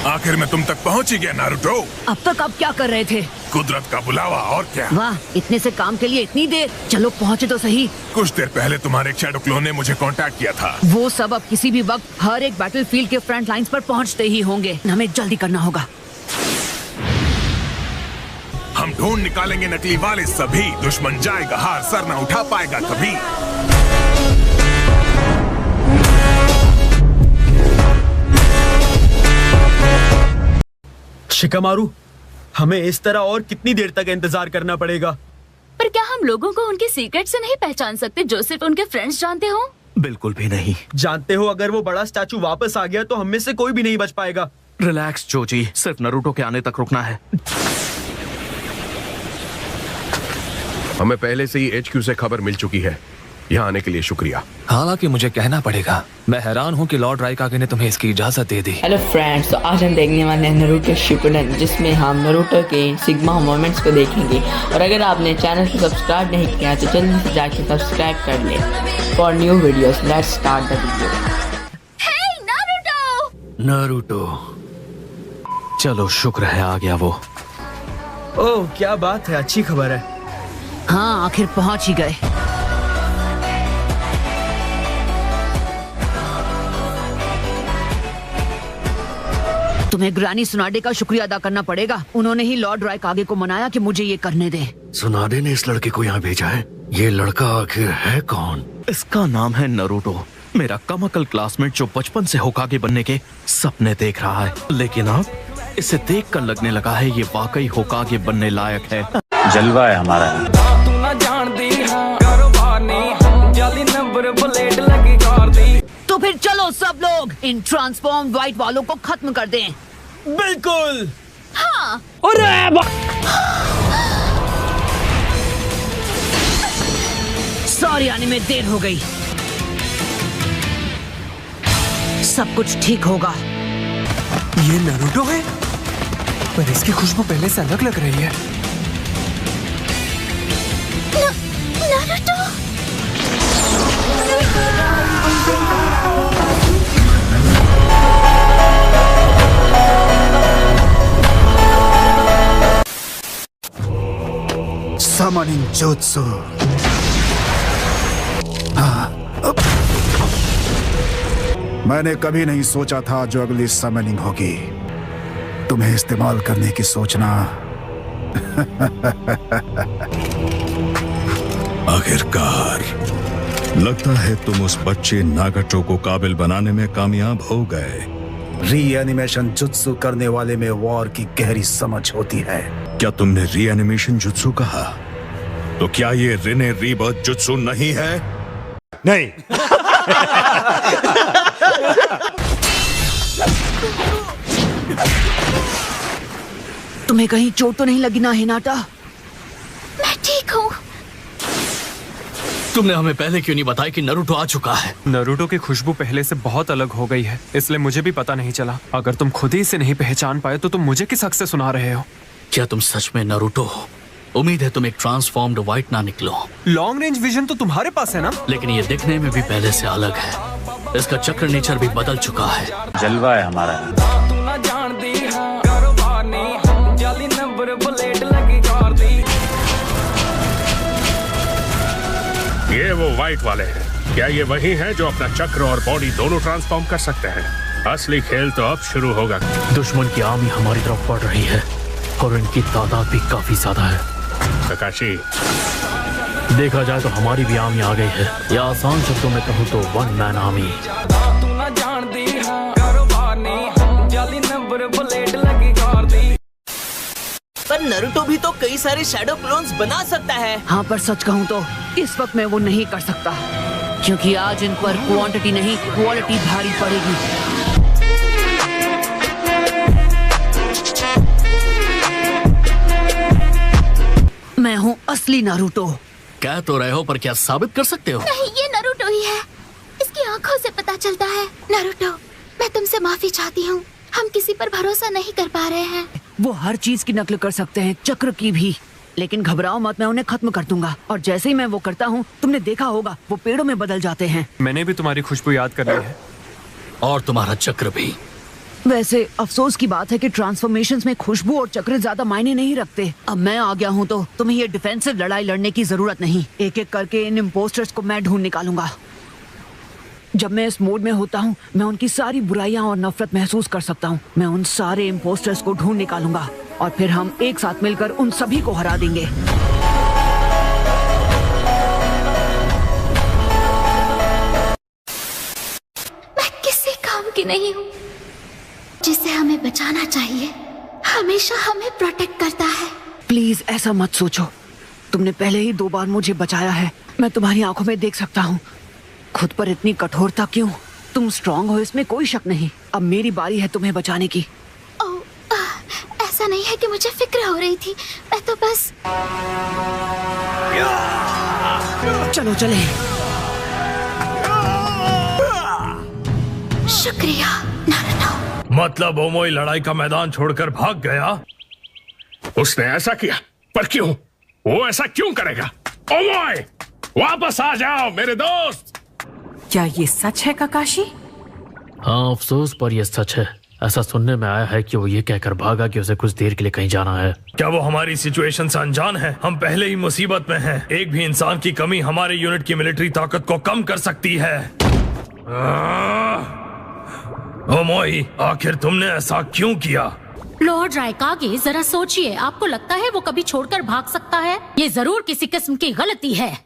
आखिर में तुम तक पहुंच ही गया नारुतो। अब तक आप क्या कर रहे थे? कुदरत का बुलावा, और क्या। वाह, इतने से काम के लिए इतनी देर। चलो पहुँचे तो सही। कुछ देर पहले तुम्हारे शैडो क्लोन ने मुझे कांटेक्ट किया था। वो सब अब किसी भी वक्त हर एक बैटलफील्ड के फ्रंट लाइंस पर पहुँचते ही होंगे। हमें जल्दी करना होगा। हम ढूंढ निकालेंगे नकली वाले सभी। दुश्मन जाएगा हार, सर न उठा पाएगा कभी। शिकामारू, हमें इस तरह और कितनी देर तक इंतजार करना पड़ेगा? पर क्या हम लोगों को उनके सीक्रेट से नहीं पहचान सकते जो सिर्फ उनके फ्रेंड्स जानते हो? बिल्कुल भी नहीं। जानते हो, अगर वो बड़ा स्टैचू वापस आ गया तो हम में से कोई भी नहीं बच पाएगा। रिलैक्स जोजी, सिर्फ नारुतो के आने तक रुकना है। हमें पहले से ही HQ से खबर मिल चुकी है। यहाँ आने के लिए शुक्रिया। हालांकि मुझे कहना पड़ेगा, मैं हैरान हूँ कि लॉर्ड राइकागे ने तुम्हें इसकी इजाजत दे दी। हेलो फ्रेंड्स, तो आज हम देखने वाले हैं नारुतो शिपुडेन, जिसमें हम नारुतो के सिग्मा मोमेंट्स को देखेंगे। और अगर आपने चैनल को सब्सक्राइब नहीं किया तो जल्दी से जाके सब्सक्राइब कर लें for new videos. Let's start the video. Hey Naruto! Naruto, चलो शुक्र है आ गया वो। ओह, क्या बात है, अच्छी खबर है। हाँ, आखिर पहुँच ही गए। तुम्हें ग्रानी सुनाडे का शुक्रिया अदा करना पड़ेगा। उन्होंने ही लॉर्ड राइकागे को मनाया कि मुझे ये करने दे। सुनाडे ने इस लड़के को यहाँ भेजा है। ये लड़का आखिर है कौन? इसका नाम है नारुतो, मेरा कमअकल क्लासमेट जो बचपन से होकागे बनने के सपने देख रहा है। लेकिन अब इसे देखकर लगने लगा है ये वाकई होकागे बनने लायक है। जलवा है हमारा। तो फिर चलो सब लोग इन ट्रांसफॉर्म व्हाइट वालों को खत्म कर दें। बिल्कुल। हाँ। सॉरी, आने में देर हो गई। सब कुछ ठीक होगा। ये नारुतो है, पर इसकी खुशबू पहले से अलग लग रही है। नारुतो! Summoning Jutsu। मैंने कभी नहीं सोचा था जो अगली समनिंग होगी। तुम्हें इस्तेमाल करने की सोचना। आखिरकार लगता है तुम उस बच्चे नागाटो को काबिल बनाने में कामयाब हो गए। रीएनिमेशन जुत्सु करने वाले में वॉर की गहरी समझ होती है। क्या तुमने रीएनिमेशन जुत्सु कहा? तो क्या ये रिने रीबर्थ जुत्सु नहीं है? नहीं। तुम्हें कहीं चोट तो नहीं लगी ना हिनाटा? मैं ठीक हूँ। तुमने हमें पहले क्यों नहीं बताया कि नारुतो आ चुका है? नारुतो की खुशबू पहले से बहुत अलग हो गई है, इसलिए मुझे भी पता नहीं चला। अगर तुम खुद ही इसे नहीं पहचान पाए तो तुम मुझे किस हक से सुना रहे हो? क्या तुम सच में नारुतो हो? उम्मीद है तुम एक ट्रांसफॉर्म्ड व्हाइट ना निकलो। लॉन्ग रेंज विजन तो तुम्हारे पास है ना? लेकिन ये दिखने में भी पहले से अलग है। इसका चक्र नेचर भी बदल चुका है। जलवा है हमारा। ये वो व्हाइट वाले हैं। क्या ये वही हैं जो अपना चक्र और बॉडी दोनों ट्रांसफॉर्म कर सकते हैं? असली खेल तो अब शुरू होगा। दुश्मन की आर्मी हमारी तरफ बढ़ रही है और इनकी तादाद भी काफी ज्यादा है। ककाशी, देखा जाए तो हमारी भी आर्मी आ गई है, या आसान शब्दों में कहूँ तो वन मैन आर्मी। पर नारुतो भी तो कई सारे शैडो क्लोन्स बना सकता है। हाँ, पर सच कहूँ तो इस वक्त मैं वो नहीं कर सकता, क्योंकि आज इन पर क्वांटिटी नहीं क्वालिटी भारी पड़ेगी। मैं हूँ असली नारुतो। कह तो रहे हो, पर क्या साबित कर सकते हो? नहीं, ये नारुतो ही है। इसकी आंखों से पता चलता है। नारुतो, मैं तुमसे माफी चाहती हूँ। हम किसी पर भरोसा नहीं कर पा रहे हैं। वो हर चीज की नकल कर सकते हैं, चक्र की भी। लेकिन घबराओ मत, मैं उन्हें खत्म कर दूंगा। और जैसे ही मैं वो करता हूँ, तुमने देखा होगा वो पेड़ों में बदल जाते हैं। मैंने भी तुम्हारी खुशबू याद कर ली है। और तुम्हारा चक्र भी। वैसे अफसोस की बात है कि ट्रांसफॉर्मेशंस में खुशबू और चक्र ज्यादा मायने नहीं रखते। अब मैं आ गया हूँ तो तुम्हें ये डिफेंसिव लड़ाई लड़ने की जरूरत नहीं। एक एक करके इन इम्पोस्टर्स को मैं ढूंढ निकालूंगा। जब मैं इस मोड में होता हूँ मैं उनकी सारी बुराइयां और नफरत महसूस कर सकता हूँ। मैं उन सारे इम्पोस्टर्स को ढूंढ निकालूंगा और फिर हम एक साथ मिलकर उन सभी को हरा देंगे। मैं किसी काम की नहीं हूँ। जिसे हमें बचाना चाहिए हमेशा हमें प्रोटेक्ट करता है। प्लीज ऐसा मत सोचो। तुमने पहले ही 2 बार मुझे बचाया है। मैं तुम्हारी आंखों में देख सकता हूँ। खुद पर इतनी कठोरता क्यों? तुम स्ट्रांग हो, इसमें कोई शक नहीं। अब मेरी बारी है तुम्हें बचाने की। ऐसा नहीं है कि मुझे फिक्र हो रही थी। मैं तो बस चलो चले। शुक्रिया नारुतो। मतलब ओमोई लड़ाई का मैदान छोड़कर भाग गया? उसने ऐसा किया, पर क्यों? वो ऐसा क्यों करेगा? ओमोई वापस आ जाओ मेरे दोस्त। क्या ये सच है काकाशी? हाँ अफसोस पर यह सच है। ऐसा सुनने में आया है कि वो ये कहकर भागा कि उसे कुछ देर के लिए कहीं जाना है। क्या वो हमारी सिचुएशन से अनजान है? हम पहले ही मुसीबत में हैं। एक भी इंसान की कमी हमारे यूनिट की मिलिट्री ताकत को कम कर सकती है। ओमोई आखिर तुमने ऐसा क्यों किया? लॉर्ड रायकागे जरा सोचिए, आपको लगता है वो कभी छोड़कर भाग सकता है? ये जरूर किसी किस्म की गलती है।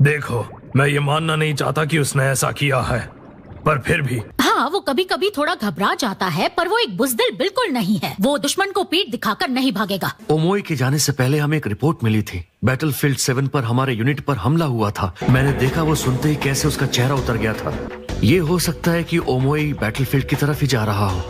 देखो मैं ये मानना नहीं चाहता कि उसने ऐसा किया है, पर फिर भी हाँ वो कभी कभी थोड़ा घबरा जाता है, पर वो एक बुज़दिल बिल्कुल नहीं है। वो दुश्मन को पीठ दिखाकर नहीं भागेगा। ओमोई के जाने से पहले हमें एक रिपोर्ट मिली थी। बैटलफील्ड 7 पर हमारे यूनिट पर हमला हुआ था। मैंने देखा वो सुनते ही कैसे उसका चेहरा उतर गया था। ये हो सकता है कि ओमोई बैटलफील्ड की तरफ ही जा रहा हो।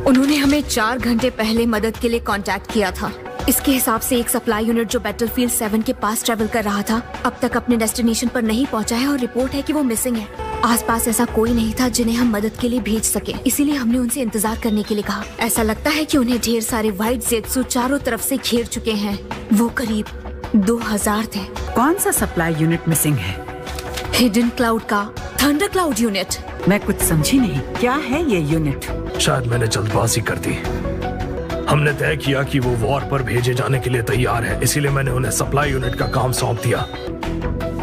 उन्होंने हमें 4 घंटे पहले मदद के लिए कांटेक्ट किया था। इसके हिसाब से एक सप्लाई यूनिट जो बैटलफील्ड 7 के पास ट्रेवल कर रहा था अब तक अपने डेस्टिनेशन पर नहीं पहुंचा है और रिपोर्ट है कि वो मिसिंग है। आसपास ऐसा कोई नहीं था जिन्हें हम मदद के लिए भेज सके, इसीलिए हमने उनसे इंतजार करने के लिए कहा। ऐसा लगता है कि उन्हें ढेर सारे व्हाइट ज़ेत्सु चारों तरफ से घेर चुके हैं। वो करीब 2000 थे। कौन सा सप्लाई यूनिट मिसिंग है? हिडन क्लाउड का थंडर क्लाउड यूनिट। मैं कुछ समझी नहीं, क्या है ये यूनिट? शायद मैंने जल्दबाजी कर दी। हमने तय किया कि वो वॉर पर भेजे जाने के लिए तैयार है, इसीलिए मैंने उन्हें सप्लाई यूनिट का काम सौंप दिया।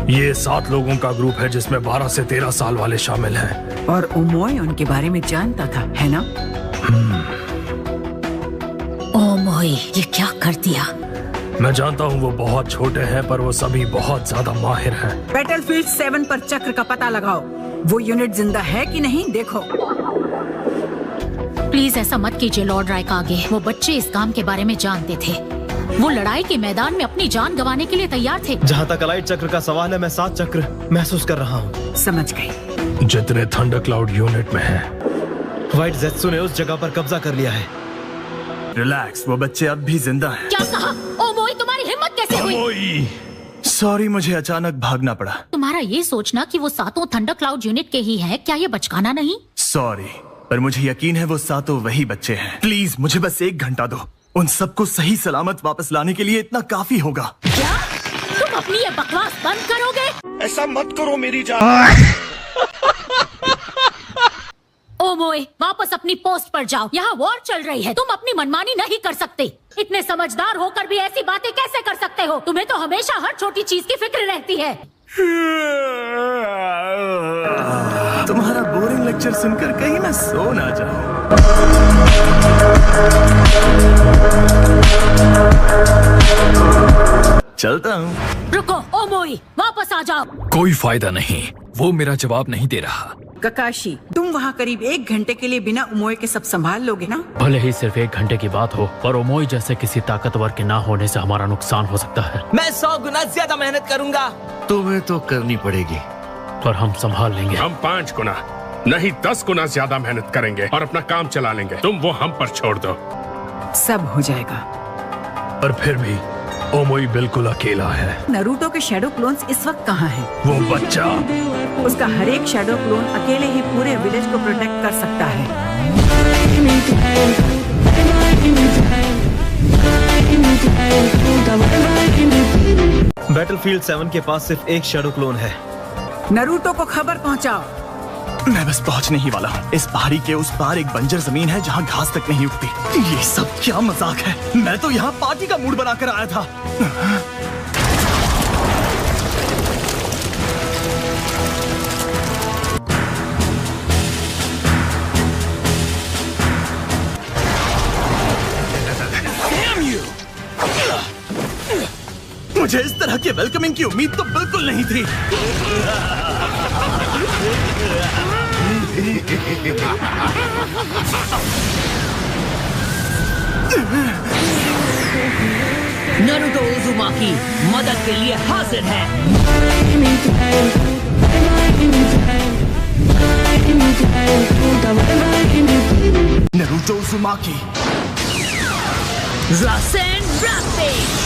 ये 7 लोगों का ग्रुप है जिसमें 12 से 13 साल वाले शामिल हैं। और ओमोई उनके बारे में जानता था, है ना? ओमोई ये क्या कर दिया? मैं जानता हूँ वो बहुत छोटे हैं, पर वो सभी बहुत ज्यादा माहिर हैं। बैटलफील्ड 7 पर चक्र का पता लगाओ। वो यूनिट जिंदा है कि नहीं देखो। प्लीज ऐसा मत कीजिए लॉर्ड रायकागे। वो बच्चे इस काम के बारे में जानते थे। वो लड़ाई के मैदान में अपनी जान गंवाने के लिए तैयार थे। जहाँ तक अलाइट चक्र का सवाल है, मैं 7 चक्र महसूस कर रहा हूँ। समझ गई। जितने थंडर क्लाउड यूनिट में हैं। व्हाइट ज़ेत्सु ने उस जगह पर कब्जा कर लिया है। रिलैक्स, वो बच्चे अब भी जिंदा हैं। क्या कहा? ओमोई तुम्हारी हिम्मत कैसे हुई? सॉरी, मुझे अचानक भागना पड़ा। तुम्हारा ये सोचना कि वो 7 थंडर क्लाउड यूनिट के ही हैं, क्या ये बचकाना नहीं? सॉरी, पर मुझे यकीन है वो 7 वही बच्चे हैं। प्लीज मुझे बस 1 घंटा दो। उन सबको सही सलामत वापस लाने के लिए इतना काफी होगा। क्या तुम अपनी ये बकवास बंद करोगे? ऐसा मत करो मेरी जान। ओमोए वापस अपनी पोस्ट पर जाओ। यहाँ वॉर चल रही है, तुम अपनी मनमानी नहीं कर सकते। इतने समझदार होकर भी ऐसी बातें कैसे कर सकते हो? तुम्हें तो हमेशा हर छोटी चीज की फिक्र रहती है। तुम्हारा बोरिंग लेक्चर सुनकर कहीं मैं सो ना जाऊं। चलता हूँ। रुको ओमोई, वापस आ जाओ। कोई फायदा नहीं, वो मेरा जवाब नहीं दे रहा। ककाशी, तुम वहाँ करीब 1 घंटे के लिए बिना ओमोई के सब संभाल लोगे ना? भले ही सिर्फ 1 घंटे की बात हो, पर ओमोई जैसे किसी ताकतवर के ना होने से हमारा नुकसान हो सकता है। मैं 100 गुना ज्यादा मेहनत करूंगा। तुम्हें तो करनी पड़ेगी, पर हम संभाल लेंगे। हम 5 गुना नहीं 10 गुना ज्यादा मेहनत करेंगे और अपना काम चला लेंगे। तुम वो हम पर छोड़ दो। सब हो जाएगा। पर फिर भी ओमोई बिल्कुल अकेला है। नरूटो के शैडो क्लोन्स इस वक्त कहाँ हैं? वो बच्चा, उसका हर एक शैडो क्लोन अकेले ही पूरे विलेज को प्रोटेक्ट कर सकता है। बैटलफील्ड 7 के पास सिर्फ एक शैडो क्लोन है। नरूटो को खबर पहुंचाओ। मैं बस पहुंचने ही वाला हूँ। इस पहाड़ी के उस पार एक बंजर जमीन है जहाँ घास तक नहीं उगती। ये सब क्या मजाक है? मैं तो यहाँ पार्टी का मूड बनाकर आया था। मुझे इस तरह के वेलकमिंग की उम्मीद तो बिल्कुल नहीं थी। नारुतो उज़ुमाकी मदद के लिए हाजिर है। Naruto Uzumaki Rasen rampage.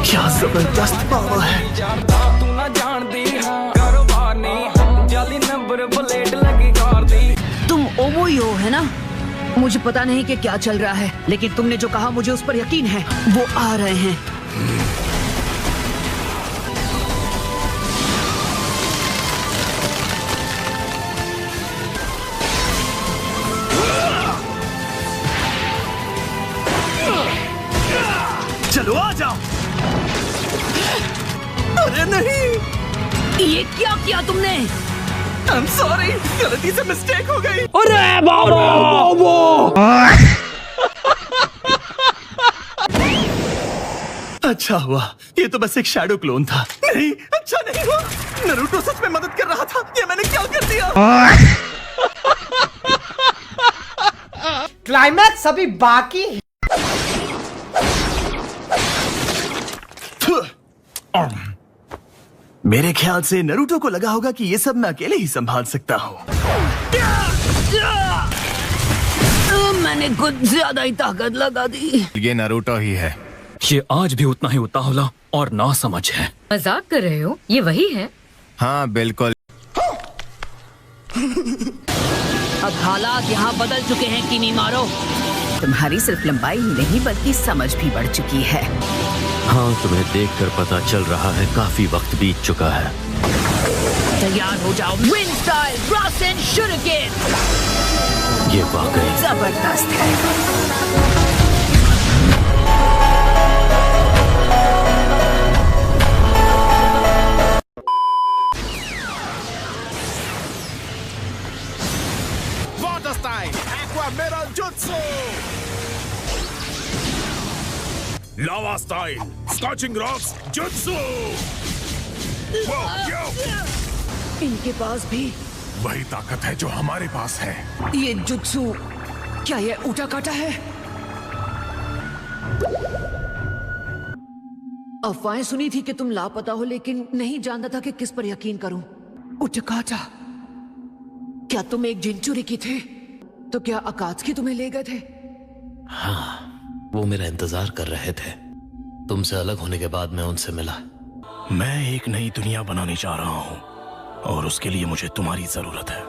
क्या जबरदस्त पावर है। तुम ओमोयो है ना? मुझे पता नहीं कि क्या चल रहा है, लेकिन तुमने जो कहा मुझे उस पर यकीन है। वो आ रहे हैं। चलो आ जाओ। अरे नहीं, ये क्या किया तुमने? I'm sorry, गलती से मिस्टेक हो गई। अरे बाबा! अच्छा हुआ, ये तो बस एक शैडो क्लोन था। नहीं, अच्छा नहीं हुआ। नारुतो सच में मदद कर रहा था। ये मैंने क्या कर दिया? क्लाइमैक्स अभी बाकी। मेरे ख्याल से नारुतो को लगा होगा कि ये सब मैं अकेले ही संभाल सकता हूँ। मैंने कुछ ज्यादा ही ताकत लगा दी। ये नारुतो ही है। ये आज भी उतना ही उतावला और नासमझ है। मजाक कर रहे हो? ये वही है? हाँ बिल्कुल। अब हालात यहाँ बदल चुके हैं किनीमारो। तुम्हारी सिर्फ लंबाई ही नहीं बल्कि समझ भी बढ़ चुकी है। हाँ, तुम्हें देखकर पता चल रहा है काफी वक्त बीत चुका है। तैयार हो जाओ। Wind style Rasenshuriken. ये वाकई जबरदस्त है। Water style, Aqua Mirror Jutsu. Lava style, Scorching Rocks Jutsu. इनके पास भी वही ताकत है जो हमारे पास है। ये जुत्सु, क्या ये उटा काटा है? अफवाहें सुनी थी कि तुम लापता हो, लेकिन नहीं जानता था कि किस पर यकीन करूं। उटकाटा, क्या तुम एक जिंचुरी की थे? तो क्या अकात्सुकी तुम्हें ले गए थे? हाँ, वो मेरा इंतजार कर रहे थे। तुमसे अलग होने के बाद मैं उनसे मिला। मैं एक नई दुनिया बनाने जा रहा हूँ और उसके लिए मुझे तुम्हारी जरूरत है।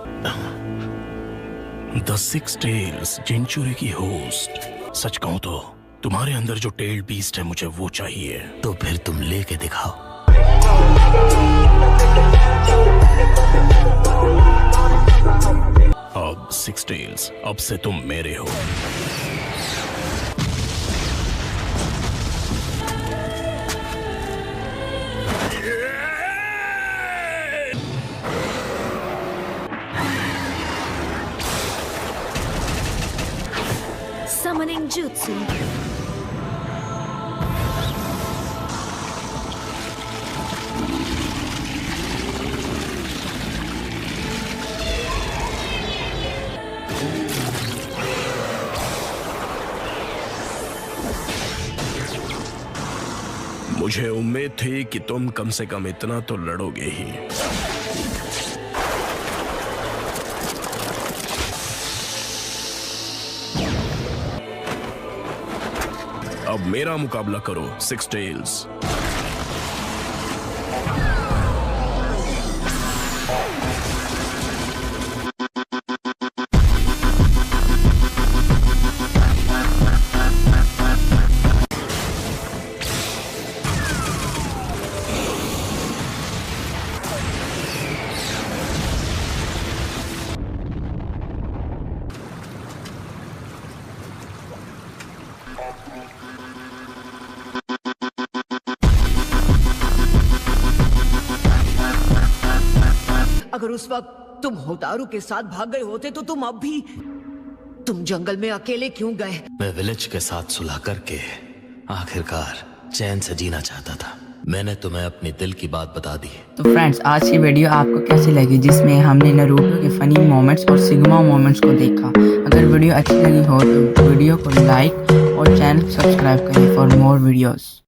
द सिक्स टेल्स जिंचुरी की होस्ट। सच कहूं तो तुम्हारे अंदर जो टेल्ड बीस्ट है मुझे वो चाहिए। तो फिर तुम लेके दिखाओ। अब सिक्स टेल्स, अब से तुम मेरे हो। Summoning Jutsu. मुझे उम्मीद थी कि तुम कम से कम इतना तो लड़ोगे ही। अब मेरा मुकाबला करो सिक्स टेल्स। उस वक्त तुम होतारू के साथ भाग गए होते तो तुम जंगल में अकेले क्यों गए? मैं विलेज के साथ सुलह करके आखिरकार चैन से जीना चाहता था। मैंने तुम्हें अपनी दिल की बात बता दी। तो फ्रेंड्स, आज की वीडियो आपको कैसी लगी, जिसमें हमने नारुतो के फनी मोमेंट्स और सिग्मा मोमेंट्स को देखा। अगर वीडियो अच्छी लगी हो तो वीडियो को लाइक और चैनल सब्सक्राइब करें फॉर मोर वीडियोस।